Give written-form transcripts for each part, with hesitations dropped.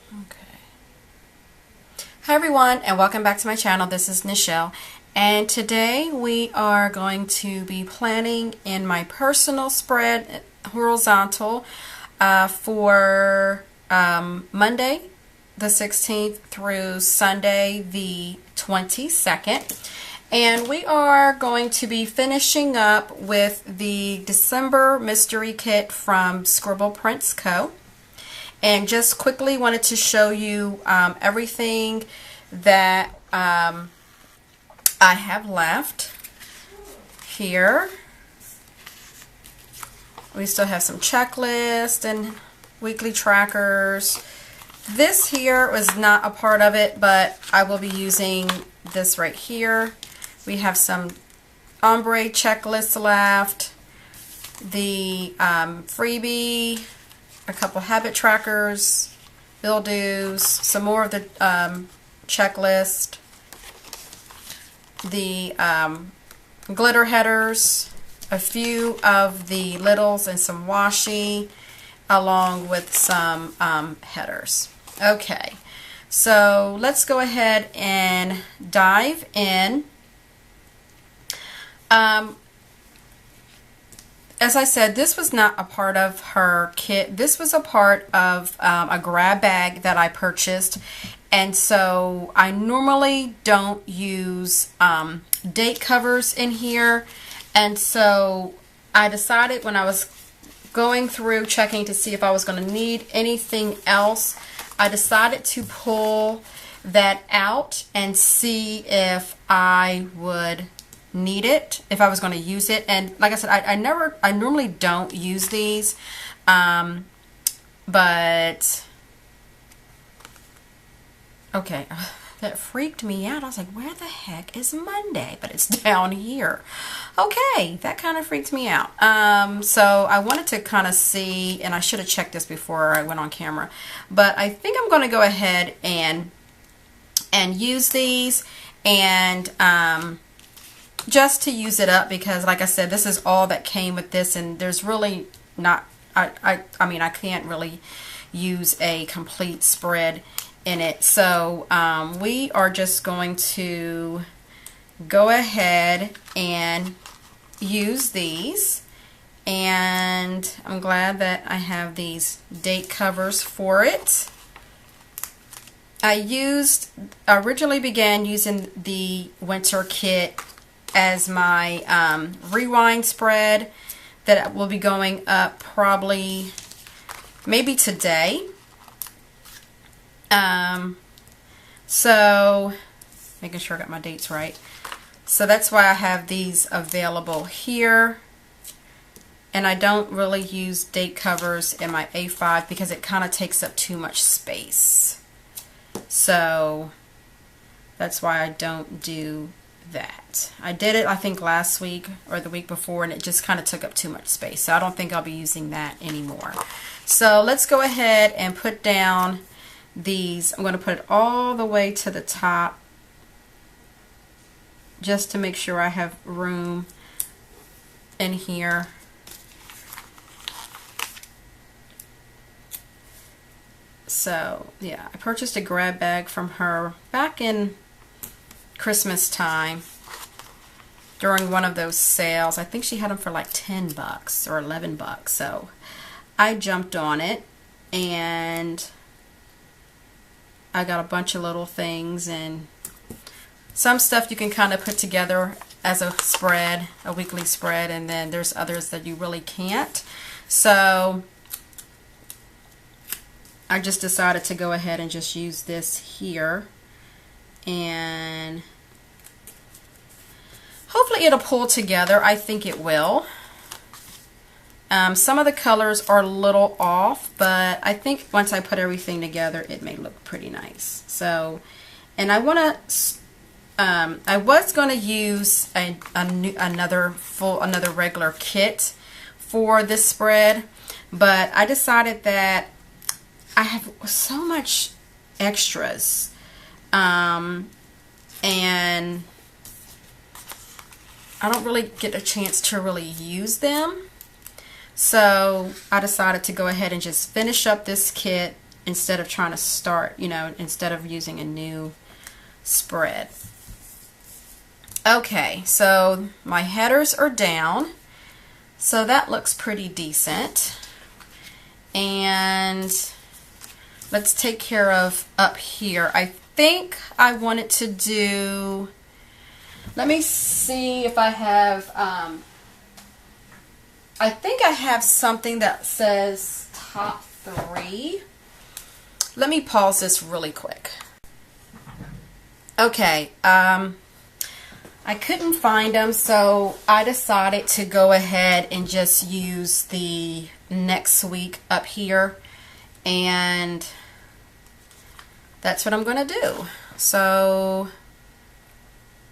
Okay. Hi everyone, and welcome back to my channel. This is Nichelle, and today we are going to be planning in my personal spread horizontal for Monday the 16th through Sunday the 22nd. And we are going to be finishing up with the December mystery kit from Scribble Prints Co. And just quickly wanted to show you everything that I have left here. We still have some checklists and weekly trackers. This here was not a part of it, but I will be using this right here. We have some ombre checklists left, the freebie, a couple habit trackers, bill dues, some more of the checklist, the glitter headers, a few of the littles and some washi, along with some headers. Okay, so let's go ahead and dive in. As I said, this was not a part of her kit. This was a part of a grab bag that I purchased. And so I normally don't use date covers in here. And so I decided when I was going through checking to see if I was going to need anything else, I decided to pull that out and see if I would need it, if I was going to use it. And like I said, I normally don't use these, but okay, that freaked me out. I was like, where the heck is Monday? But it's down here. Okay, that kind of freaked me out. So I wanted to kind of see, and I should have checked this before I went on camera, but I think I'm going to go ahead and use these, and just to use it up, because like I said, this is all that came with this, and there's really not, I mean, I can't really use a complete spread in it. So we are just going to go ahead and use these, and I'm glad that I have these date covers for it. I originally began using the winter kit as my rewind spread that will be going up probably maybe today. So making sure I got my dates right. So that's why I have these available here. And I don't really use date covers in my A5 because it kind of takes up too much space. So that's why I don't do that. I did it, I think, last week or the week before, and it just kind of took up too much space. So I don't think I'll be using that anymore. So let's go ahead and put down these. I'm going to put it all the way to the top just to make sure I have room in here. So yeah, I purchased a grab bag from her back in Christmas time during one of those sales. I think she had them for like 10 bucks or 11 bucks. So I jumped on it, and I got a bunch of little things, and some stuff you can kind of put together as a spread, a weekly spread, and then there's others that you really can't. So I just decided to go ahead and just use this here, and hopefully it'll pull together. I think it will. Some of the colors are a little off, but I think once I put everything together, it may look pretty nice. So, and I want to, I was going to use another regular kit for this spread, but I decided that I have so much extras, and I don't really get a chance to really use them. So I decided to go ahead and just finish up this kit instead of trying to start, you know, instead of using a new spread. Okay, so my headers are down, so that looks pretty decent. And let's take care of up here. I think I wanted to do, let me see if I have, I think I have something that says top 3. Let me pause this really quick. Okay, I couldn't find them, so I decided to go ahead and just use the next week up here, and that's what I'm going to do. So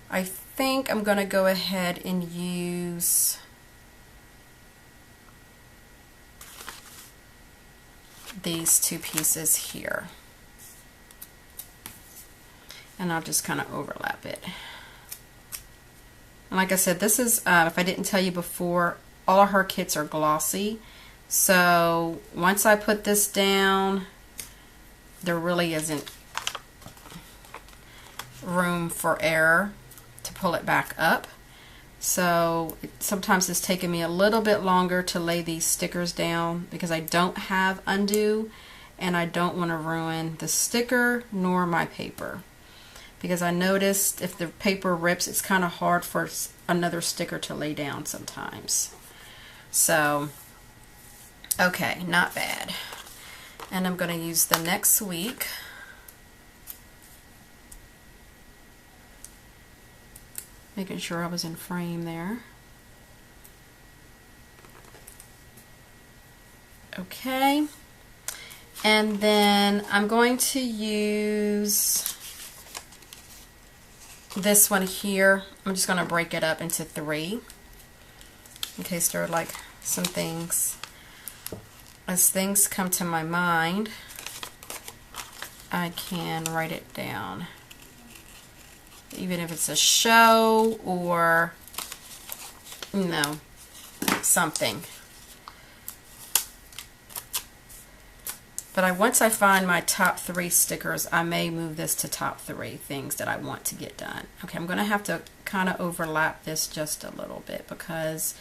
I think I'm going to go ahead and use these 2 pieces here, and I'll just kind of overlap it. And like I said, this is, if I didn't tell you before, all her kits are glossy. So once I put this down, there really isn't room for error to pull it back up. So sometimes it's taking me a little bit longer to lay these stickers down because I don't have undo, and I don't want to ruin the sticker nor my paper. Because I noticed if the paper rips, it's kind of hard for another sticker to lay down sometimes. So, okay, not bad. And I'm going to use the next week. Making sure I was in frame there. Okay. And then I'm going to use this one here. I'm just going to break it up into 3 in case there are like some things. As things come to my mind, I can write it down. Even if it's a show or, you know, something. But once I find my top 3 stickers, I may move this to top 3 things that I want to get done. Okay, I'm going to have to kind of overlap this just a little bit because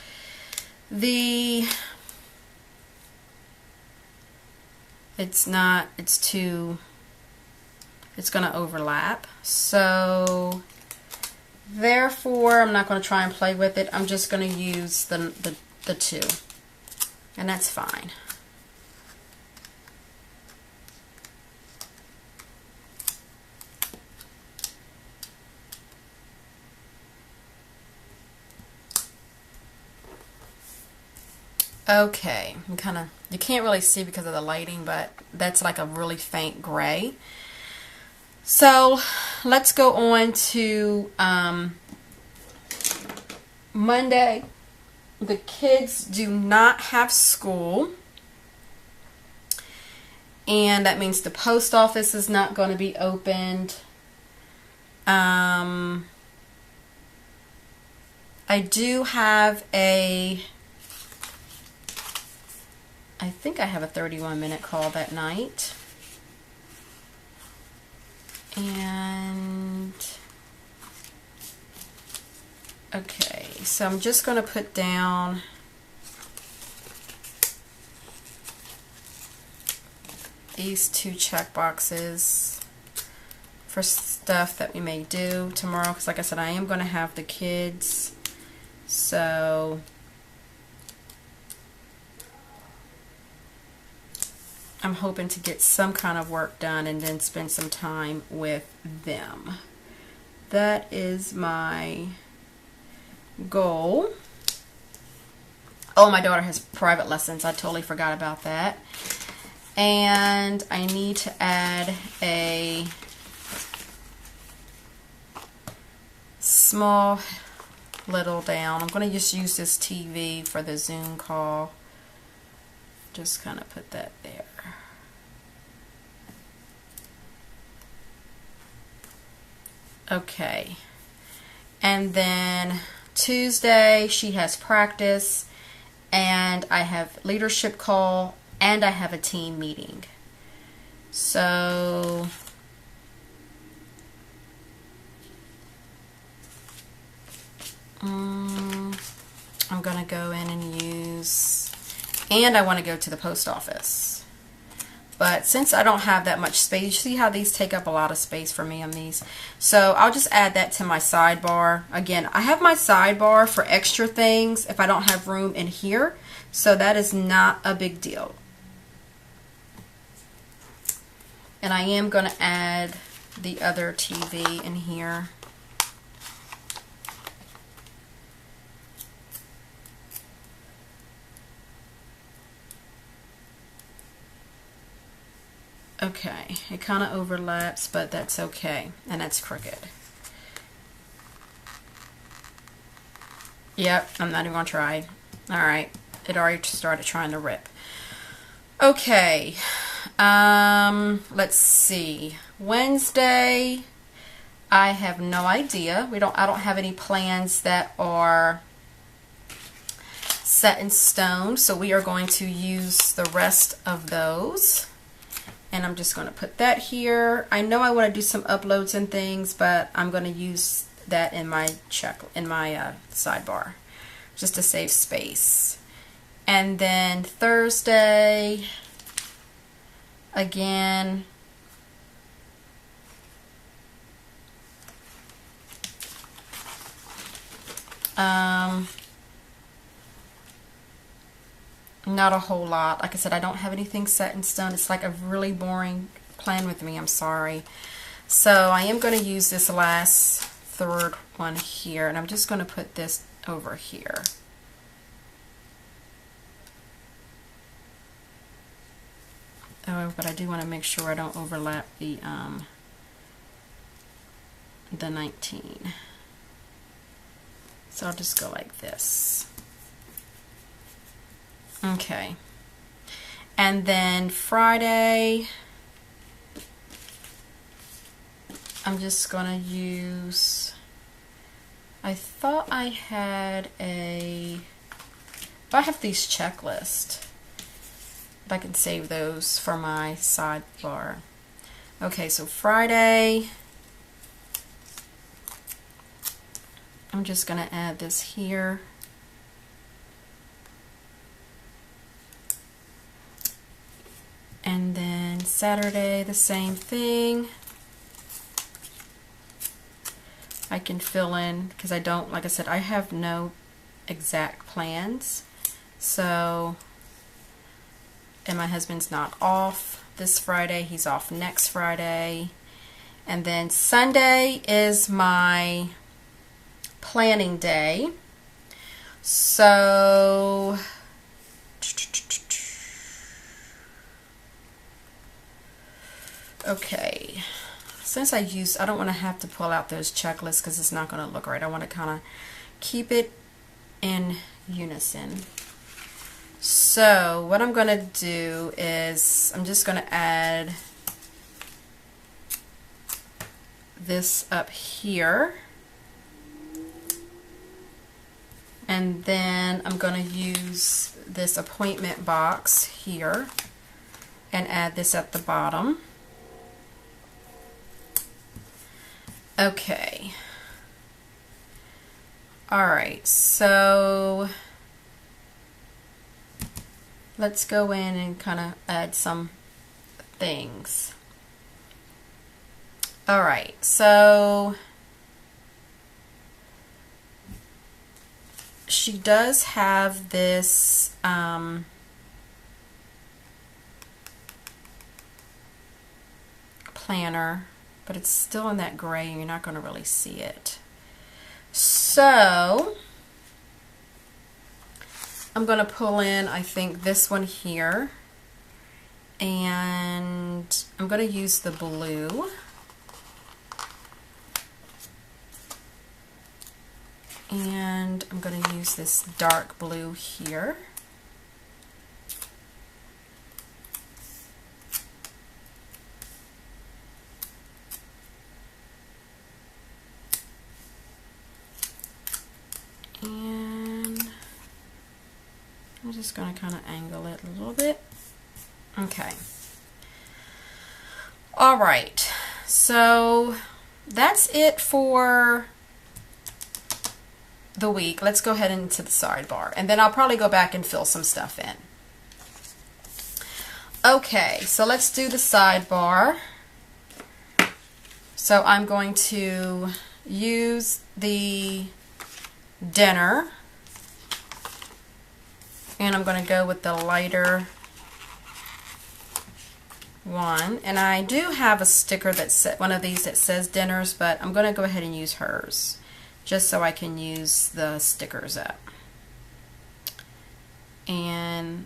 it's going to overlap. So therefore, I'm not going to try and play with it. I'm just going to use the 2, and that's fine. Okay, you can't really see because of the lighting, but that's like a really faint gray. So let's go on to Monday. The kids do not have school, and that means the post office is not going to be opened. I do have I think I have a 31-minute call that night. And okay, so I'm just going to put down these 2 check boxes for stuff that we may do tomorrow, because like I said, I am going to have the kids, so I'm hoping to get some kind of work done and then spend some time with them. That is my goal. Oh, my daughter has private lessons. I totally forgot about that. And I need to add a small little down. I'm going to just use this TV for the Zoom call. Just kind of put that there. Okay, and then Tuesday she has practice, and I have leadership call, and I have a team meeting. So I'm going to go in and use, and I want to go to the post office. But since I don't have that much space, you see how these take up a lot of space for me on these. So I'll just add that to my sidebar. Again, I have my sidebar for extra things if I don't have room in here. So that is not a big deal. And I am going to add the other TV in here. Okay, it kind of overlaps, but that's okay, and that's crooked. Yep, I'm not even going to try. Alright, it already started trying to rip. Okay, let's see. Wednesday, I have no idea. I don't have any plans that are set in stone, so we are going to use the rest of those. And I'm just going to put that here. I know I want to do some uploads and things, but I'm going to use that in my sidebar just to save space. And then Thursday, again, not a whole lot. Like I said, I don't have anything set in stone. It's like a really boring plan with me. I'm sorry. So I am going to use this last third one here, and I'm just going to put this over here. Oh, but I do want to make sure I don't overlap the 19. So I'll just go like this. Okay, and then Friday, I'm just going to use, I thought I had I have these checklists, but I can save those for my sidebar. Okay, so Friday, I'm just going to add this here. And then Saturday, the same thing. I can fill in, because I don't, like I said, I have no exact plans. So, and my husband's not off this Friday, he's off next Friday. And then Sunday is my planning day. So, okay, since I don't want to have to pull out those checklists because it's not going to look right. I want to kind of keep it in unison. So what I'm going to do is I'm just going to add this up here, and then I'm going to use this appointment box here and add this at the bottom. Okay. Alright, so let's go in and kind of add some things. Alright, so she does have this planner, but it's still in that gray and you're not going to really see it. So I'm going to pull in, I think, this one here, and I'm going to use the blue. And I'm going to use this dark blue here. And I'm just going to kind of angle it a little bit. Okay. All right, so that's it for the week. Let's go ahead into the sidebar, and then I'll probably go back and fill some stuff in. Okay, so let's do the sidebar. So I'm going to use the dinner, and I'm going to go with the lighter one. And I do have a sticker that's one of these that says dinners, but I'm going to go ahead and use hers just so I can use the stickers up. And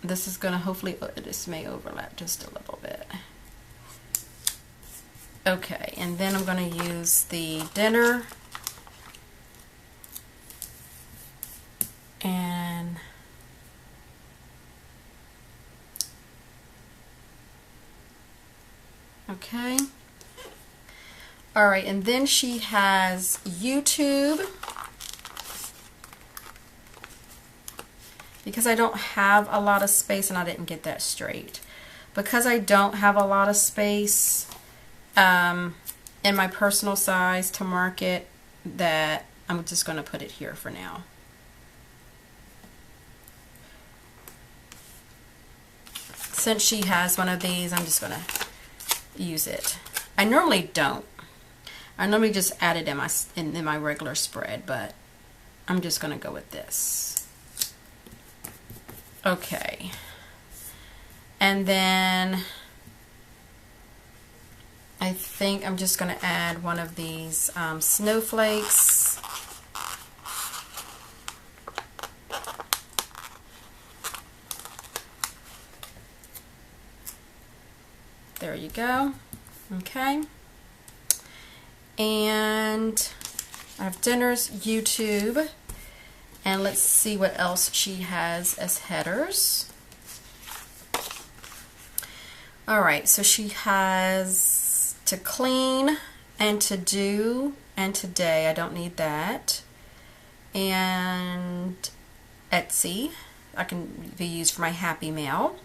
this is going to hopefully, this may overlap just a little bit. Okay, and then I'm going to use the dinner, and okay. All right, and then she has YouTube. Because I don't have a lot of space, and I didn't get that straight. Because I don't have a lot of space in my personal size to mark it, that I'm just going to put it here for now. Since she has one of these, I'm just going to use it. I normally don't. I normally just add it in my regular spread, but I'm just going to go with this. Okay. And then I think I'm just going to add one of these snowflakes. There you go. Okay. And I have dinners, YouTube, and let's see what else she has as headers. All right, so she has to clean and to do and today. I don't need that. And Etsy, I can be used for my Happy Mail.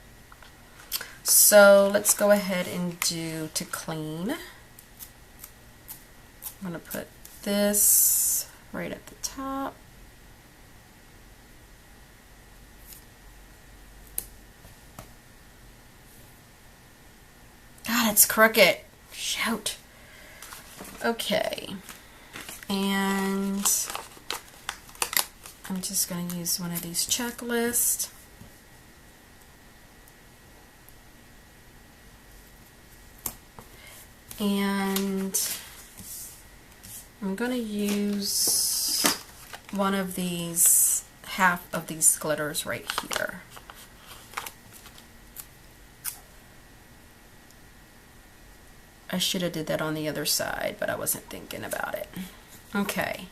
So let's go ahead and do to clean. I'm going to put this right at the top. God, it's crooked. Shoot. Okay. And I'm just going to use one of these checklists. And I'm going to use one of these, half of these glitters right here. I should have did that on the other side, but I wasn't thinking about it. Okay.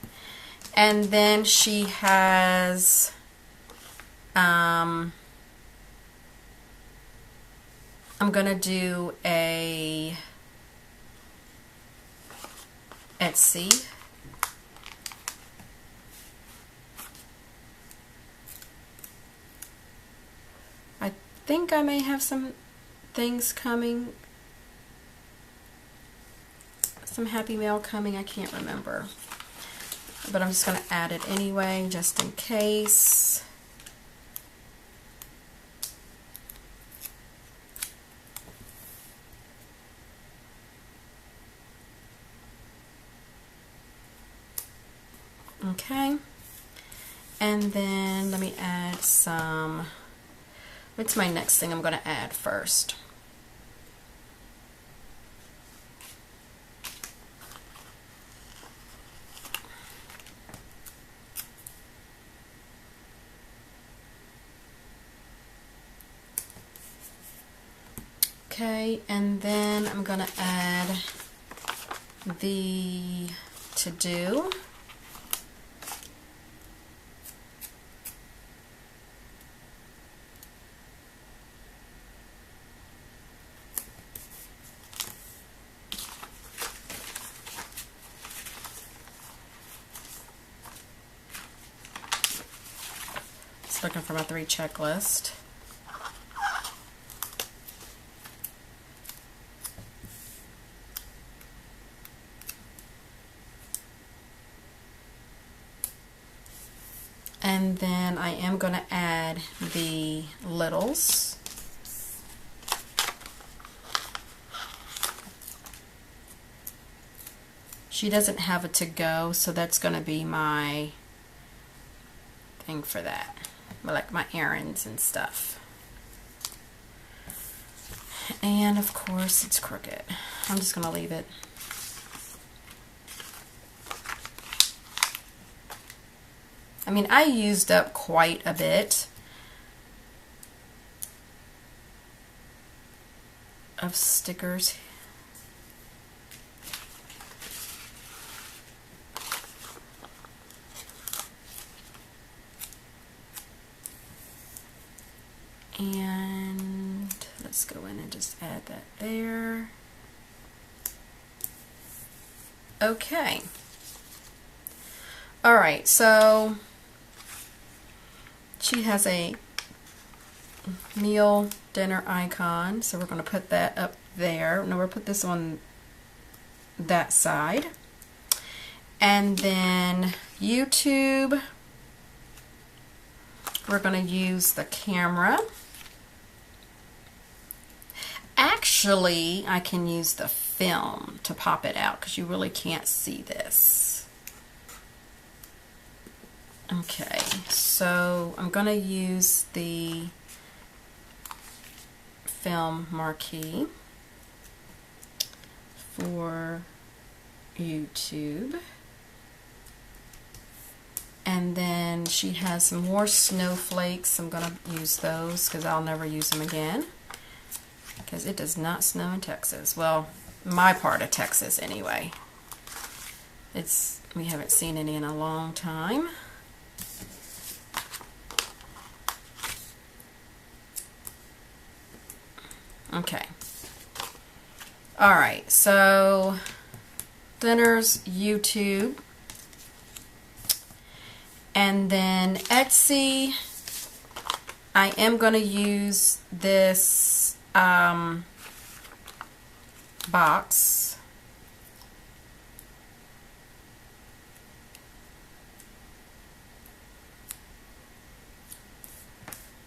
And then she has I'm going to do a Etsy. I think I may have some things coming, some Happy Mail coming, I can't remember. But I'm just going to add it anyway, just in case. Okay. And then let me add some, what's my next thing I'm going to add first? Okay, and then I'm going to add the to-do. Just looking for my 3 checklist. And then I am going to add the littles. She doesn't have a to-go, so that's going to be my thing for that. Like my errands and stuff. And of course it's crooked. I'm just going to leave it. I mean, I used up quite a bit of stickers. And let's go in and just add that there. Okay. All right, so she has a meal dinner icon, so we're going to put that up there. Now we'll put this on that side. And then YouTube, we're going to use the camera. Actually, I can use the film to pop it out because you really can't see this. Okay, so I'm going to use the film marquee for YouTube. And then she has some more snowflakes. I'm going to use those because I'll never use them again. Because it does not snow in Texas. Well, my part of Texas anyway. We haven't seen any in a long time. Okay. Alright, so dinner's YouTube. And then Etsy, I am going to use this box.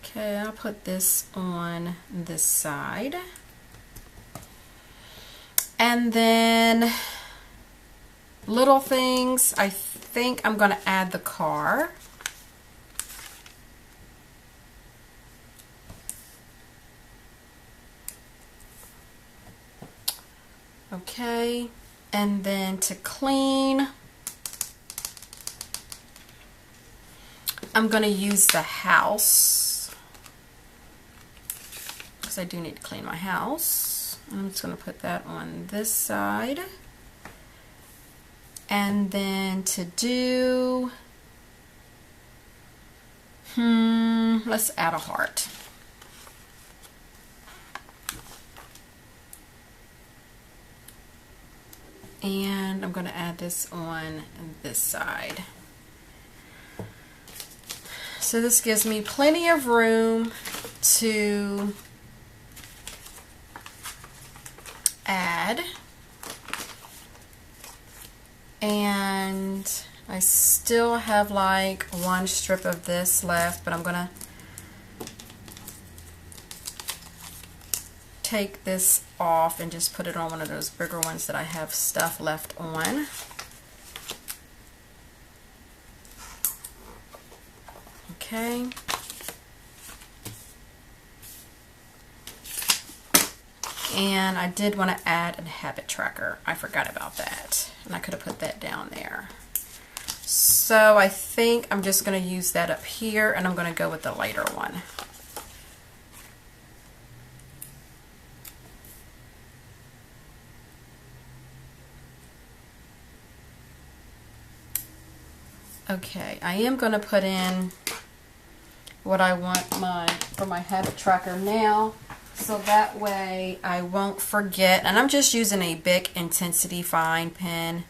Okay, I'll put this on this side. And then little things, I think I'm going to add the car. Okay, and then to clean, I'm going to use the house because I do need to clean my house. I'm just going to put that on this side. And then to do, let's add a heart. And I'm going to add this on this side. So this gives me plenty of room to add. And I still have like one strip of this left, but I'm going to take this off and just put it on one of those bigger ones that I have stuff left on. Okay. And I did want to add a habit tracker. I forgot about that. And I could have put that down there. So I think I'm just going to use that up here, and I'm going to go with the lighter one. Okay, I am going to put in what I want for my habit tracker now, so that way I won't forget. And I'm just using a Bic Intensity Fine pen.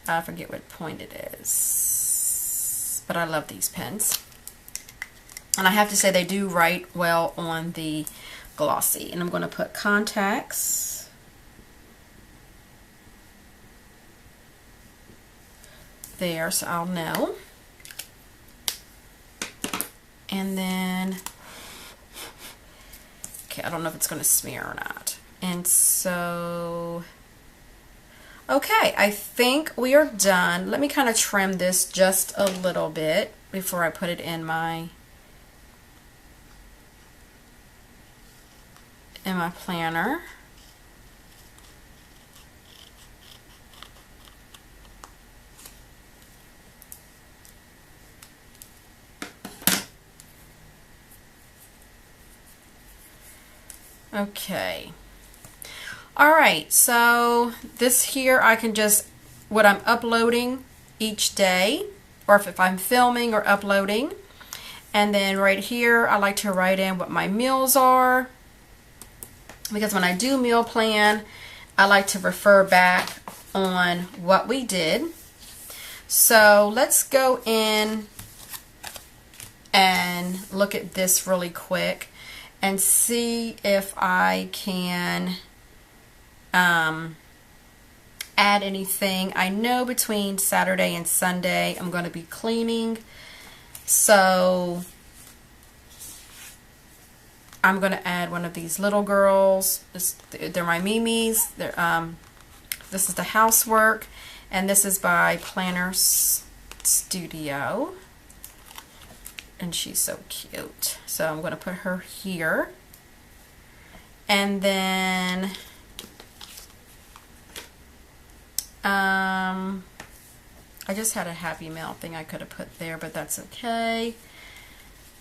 I forget what point it is, but I love these pens. And I have to say they do write well on the glossy. And I'm going to put contacts. There, so I'll know. And then, okay, I don't know if it's going to smear or not. And so, okay, I think we are done. Let me kind of trim this just a little bit before I put it in my planner. Okay. All right, so this here I can just, what I'm uploading each day, or if I'm filming or uploading. And then right here, I like to write in what my meals are, because when I do meal plan, I like to refer back on what we did. So let's go in and look at this really quick and see if I can add anything. I know between Saturday and Sunday I'm going to be cleaning, so I'm going to add one of these little girls. They're my Mimis. This is the housework, and this is by Planner Studio, and she's so cute. So I'm going to put her here, and then I just had a Happy Mail thing I could have put there, but that's okay.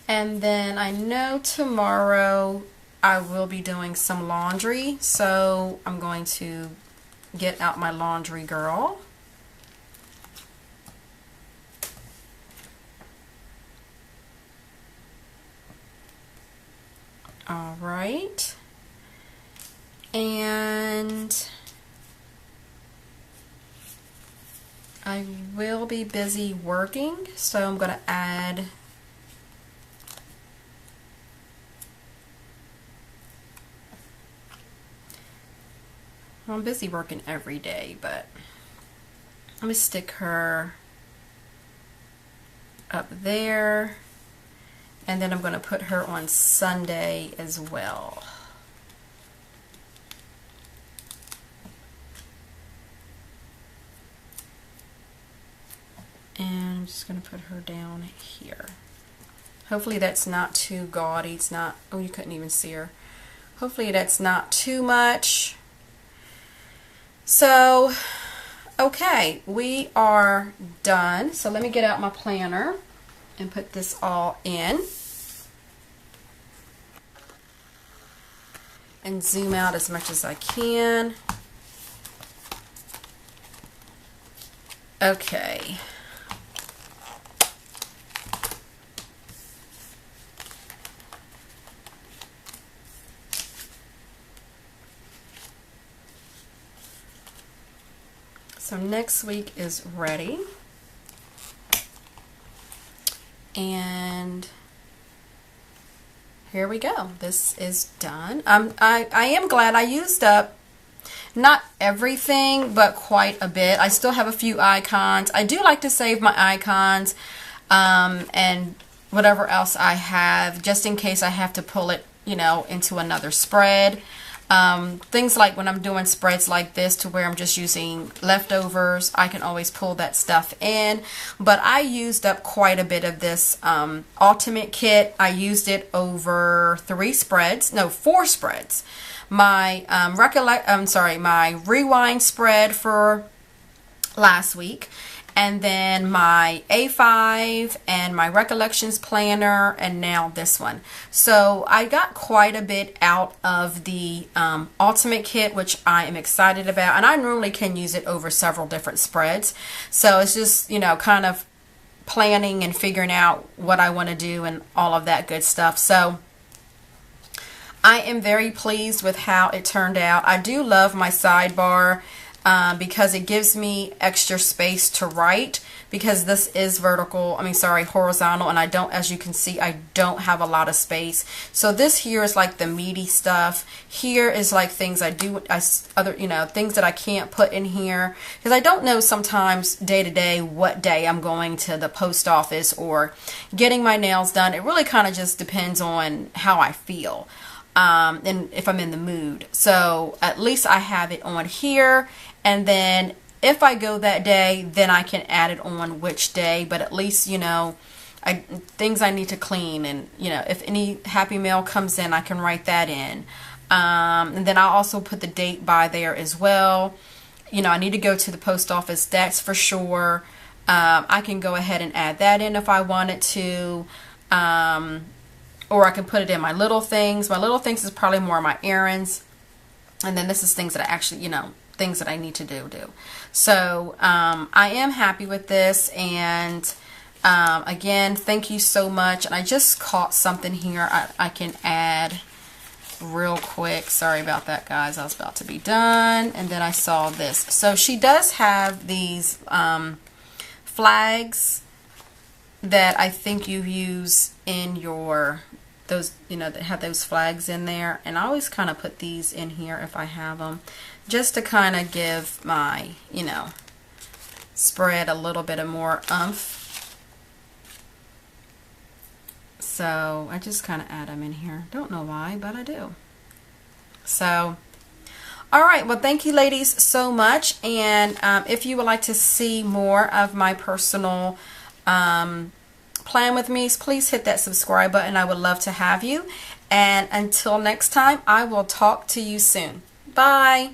And then I know tomorrow I will be doing some laundry, so I'm going to get out my laundry girl. All right. And I will be busy working, so I'm going to add I'm busy working every day, but let me stick her up there, and then I'm going to put her on Sunday as well. And I'm just going to put her down here. Hopefully that's not too gaudy. It's not, oh, you couldn't even see her. Hopefully that's not too much. So, okay, we are done. So let me get out my planner and put this all in. And zoom out as much as I can. Okay. So next week is ready, and here we go. This is done. I am glad I used up not everything, but quite a bit. I still have a few icons. I do like to save my icons and whatever else I have, just in case I have to pull it, you know, into another spread. Things like when I'm doing spreads like this to where I'm just using leftovers, I can always pull that stuff in. But I used up quite a bit of this ultimate kit. I used it over 4 spreads. My my rewind spread for last week, and then my A5 and my recollections planner, and now this one. So I got quite a bit out of the ultimate kit, which I am excited about, and I normally can use it over several different spreads. So it's just, you know, kind of planning and figuring out what I want to do and all of that good stuff. So I am very pleased with how it turned out. I do love my sidebar because it gives me extra space to write, because this is vertical, I mean, sorry, horizontal, and I don't, as you can see, I don't have a lot of space. So this here is like the meaty stuff. Here is like things I do, other, you know, things that I can't put in here, because I don't know sometimes day to day what day I'm going to the post office or getting my nails done. It really kind of just depends on how I feel. And if I'm in the mood. So at least I have it on here, and then if I go that day, then I can add it on which day. But at least, you know, things I need to clean, and you know, if any happy mail comes in, I can write that in. And then I'll also put the date by there as well. You know, I need to go to the post office, that's for sure. I can go ahead and add that in if I wanted to. Or I can put it in my little things. My little things is probably more my errands. And then this is things that I actually, you know, things that I need to do. So I am happy with this. And again, thank you so much. And I just caught something here I can add real quick. Sorry about that, guys. I was about to be done. And then I saw this. So she does have these flags that I think you use in your, those, you know, that have those flags in there. And I always kind of put these in here if I have them, just to kind of give my, you know, spread a little bit of more oomph. So I just kind of add them in here. Don't know why, but I do. So all right, well, thank you ladies so much. And if you would like to see more of my personal plan with me, please hit that subscribe button. I would love to have you. And until next time, I will talk to you soon. Bye.